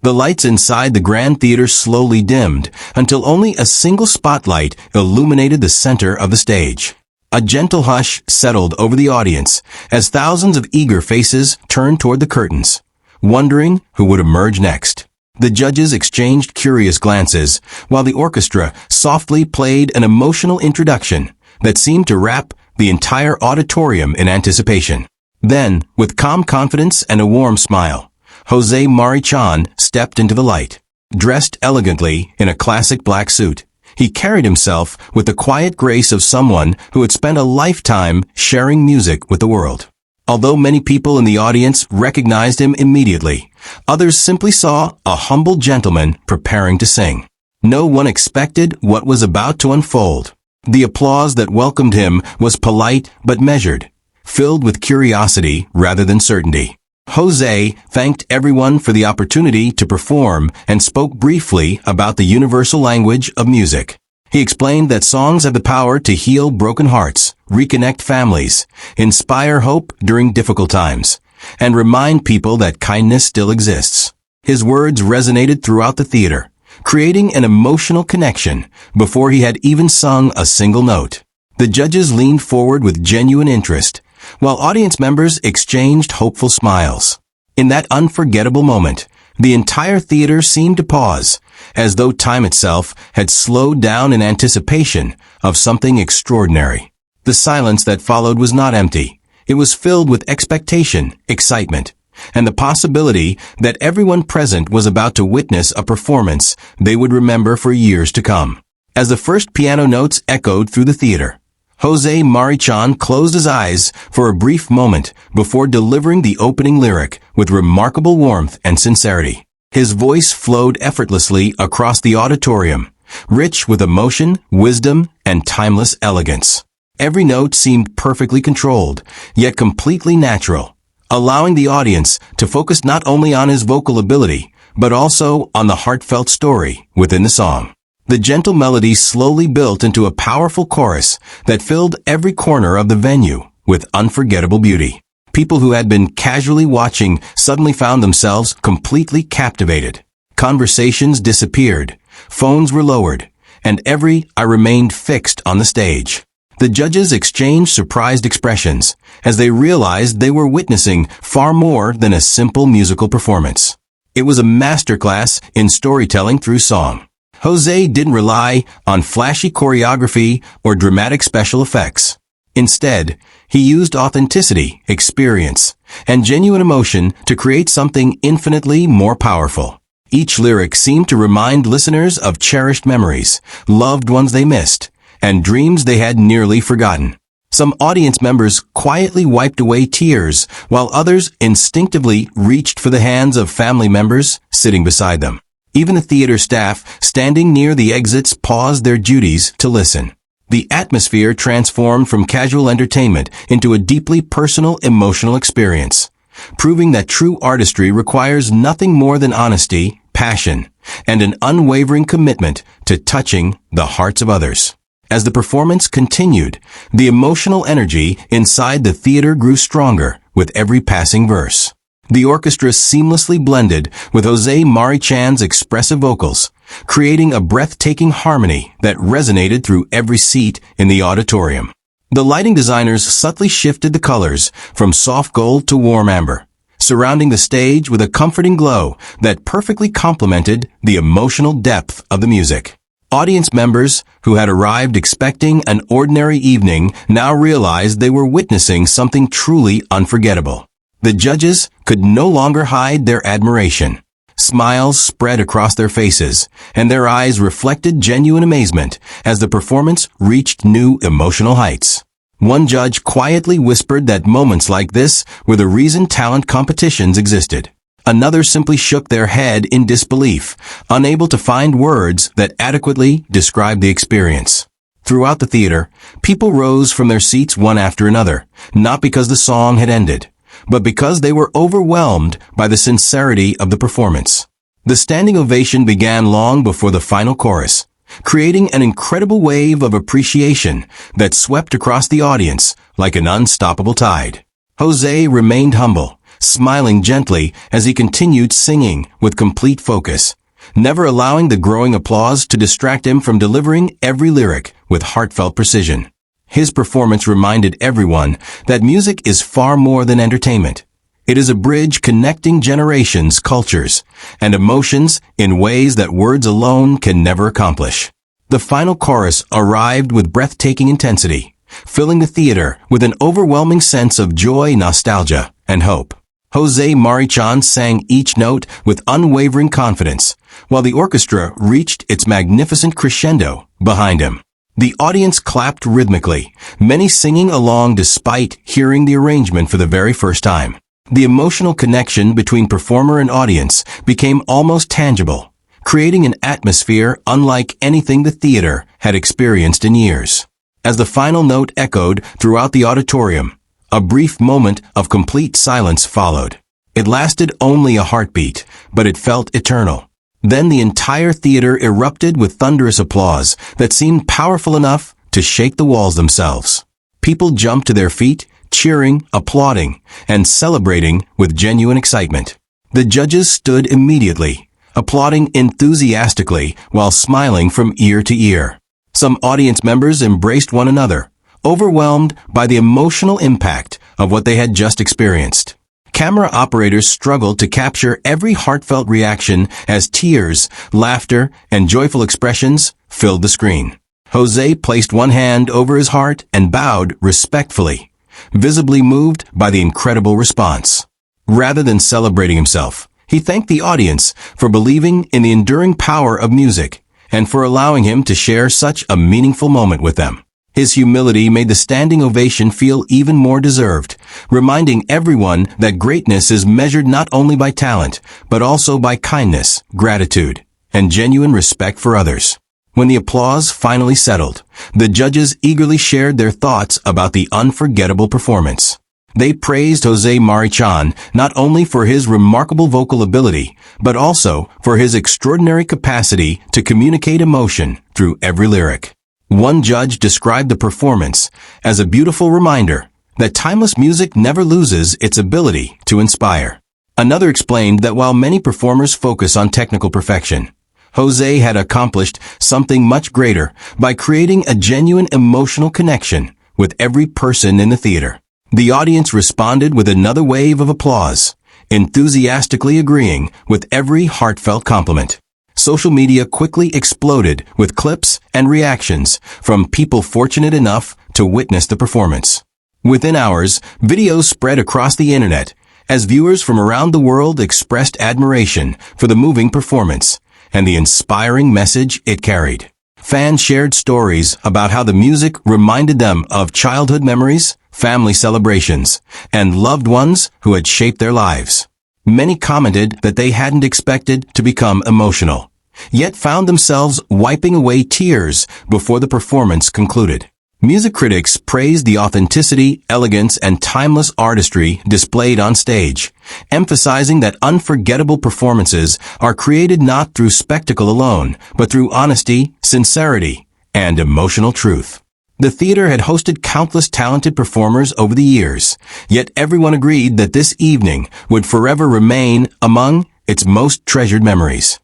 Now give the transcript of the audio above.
The lights inside the Grand Theater slowly dimmed until only a single spotlight illuminated the center of the stage. A gentle hush settled over the audience as thousands of eager faces turned toward the curtains, wondering who would emerge next. The judges exchanged curious glances while the orchestra softly played an emotional introduction that seemed to wrap the entire auditorium in anticipation. Then, with calm confidence and a warm smile, Jose Marichan stepped into the light. Dressed elegantly in a classic black suit, he carried himself with the quiet grace of someone who had spent a lifetime sharing music with the world. Although many people in the audience recognized him immediately, others simply saw a humble gentleman preparing to sing. No one expected what was about to unfold. The applause that welcomed him was polite but measured, filled with curiosity rather than certainty. Jose thanked everyone for the opportunity to perform and spoke briefly about the universal language of music. He explained that songs have the power to heal broken hearts, reconnect families, inspire hope during difficult times, and remind people that kindness still exists. His words resonated throughout the theater, creating an emotional connection before he had even sung a single note. The judges leaned forward with genuine interest, while audience members exchanged hopeful smiles. In that unforgettable moment, the entire theater seemed to pause, as though time itself had slowed down in anticipation of something extraordinary. The silence that followed was not empty. It was filled with expectation, excitement, and the possibility that everyone present was about to witness a performance they would remember for years to come. As the first piano notes echoed through the theater, Jose Marichan closed his eyes for a brief moment before delivering the opening lyric with remarkable warmth and sincerity. His voice flowed effortlessly across the auditorium, rich with emotion, wisdom, and timeless elegance. Every note seemed perfectly controlled, yet completely natural, allowing the audience to focus not only on his vocal ability, but also on the heartfelt story within the song. The gentle melody slowly built into a powerful chorus that filled every corner of the venue with unforgettable beauty. People who had been casually watching suddenly found themselves completely captivated. Conversations disappeared, phones were lowered, and every eye remained fixed on the stage. The judges exchanged surprised expressions as they realized they were witnessing far more than a simple musical performance. It was a masterclass in storytelling through song. Jose didn't rely on flashy choreography or dramatic special effects. Instead, he used authenticity, experience, and genuine emotion to create something infinitely more powerful. Each lyric seemed to remind listeners of cherished memories, loved ones they missed, and dreams they had nearly forgotten. Some audience members quietly wiped away tears, while others instinctively reached for the hands of family members sitting beside them. Even the theater staff standing near the exits paused their duties to listen. The atmosphere transformed from casual entertainment into a deeply personal, emotional experience, proving that true artistry requires nothing more than honesty, passion, and an unwavering commitment to touching the hearts of others. As the performance continued, the emotional energy inside the theater grew stronger with every passing verse. The orchestra seamlessly blended with Jose Marichan's expressive vocals, creating a breathtaking harmony that resonated through every seat in the auditorium. The lighting designers subtly shifted the colors from soft gold to warm amber, surrounding the stage with a comforting glow that perfectly complemented the emotional depth of the music. Audience members who had arrived expecting an ordinary evening now realized they were witnessing something truly unforgettable. The judges could no longer hide their admiration. Smiles spread across their faces, and their eyes reflected genuine amazement as the performance reached new emotional heights. One judge quietly whispered that moments like this were the reason talent competitions existed. Another simply shook their head in disbelief, unable to find words that adequately described the experience. Throughout the theater, people rose from their seats one after another, not because the song had ended, but because they were overwhelmed by the sincerity of the performance. The standing ovation began long before the final chorus, creating an incredible wave of appreciation that swept across the audience like an unstoppable tide. Jose remained humble, smiling gently as he continued singing with complete focus, never allowing the growing applause to distract him from delivering every lyric with heartfelt precision. His performance reminded everyone that music is far more than entertainment. It is a bridge connecting generations, cultures, and emotions in ways that words alone can never accomplish. The final chorus arrived with breathtaking intensity, filling the theater with an overwhelming sense of joy, nostalgia, and hope. Jose Marichan sang each note with unwavering confidence, while the orchestra reached its magnificent crescendo behind him. The audience clapped rhythmically, many singing along despite hearing the arrangement for the very first time. The emotional connection between performer and audience became almost tangible, creating an atmosphere unlike anything the theater had experienced in years. As the final note echoed throughout the auditorium, a brief moment of complete silence followed. It lasted only a heartbeat, but it felt eternal. Then the entire theater erupted with thunderous applause that seemed powerful enough to shake the walls themselves. People jumped to their feet, cheering, applauding, and celebrating with genuine excitement. The judges stood immediately, applauding enthusiastically while smiling from ear to ear. Some audience members embraced one another, overwhelmed by the emotional impact of what they had just experienced. Camera operators struggled to capture every heartfelt reaction as tears, laughter, and joyful expressions filled the screen. Jose placed one hand over his heart and bowed respectfully, visibly moved by the incredible response. Rather than celebrating himself, he thanked the audience for believing in the enduring power of music and for allowing him to share such a meaningful moment with them. His humility made the standing ovation feel even more deserved, reminding everyone that greatness is measured not only by talent, but also by kindness, gratitude, and genuine respect for others. When the applause finally settled, the judges eagerly shared their thoughts about the unforgettable performance. They praised Jose Marichan not only for his remarkable vocal ability, but also for his extraordinary capacity to communicate emotion through every lyric. One judge described the performance as a beautiful reminder that timeless music never loses its ability to inspire. Another explained that while many performers focus on technical perfection, Jose had accomplished something much greater by creating a genuine emotional connection with every person in the theater. The audience responded with another wave of applause, enthusiastically agreeing with every heartfelt compliment. Social media quickly exploded with clips and reactions from people fortunate enough to witness the performance. Within hours, videos spread across the internet as viewers from around the world expressed admiration for the moving performance and the inspiring message it carried. Fans shared stories about how the music reminded them of childhood memories, family celebrations, and loved ones who had shaped their lives. Many commented that they hadn't expected to become emotional, yet found themselves wiping away tears before the performance concluded. Music critics praised the authenticity, elegance, and timeless artistry displayed on stage, emphasizing that unforgettable performances are created not through spectacle alone, but through honesty, sincerity, and emotional truth. The theater had hosted countless talented performers over the years, yet everyone agreed that this evening would forever remain among its most treasured memories.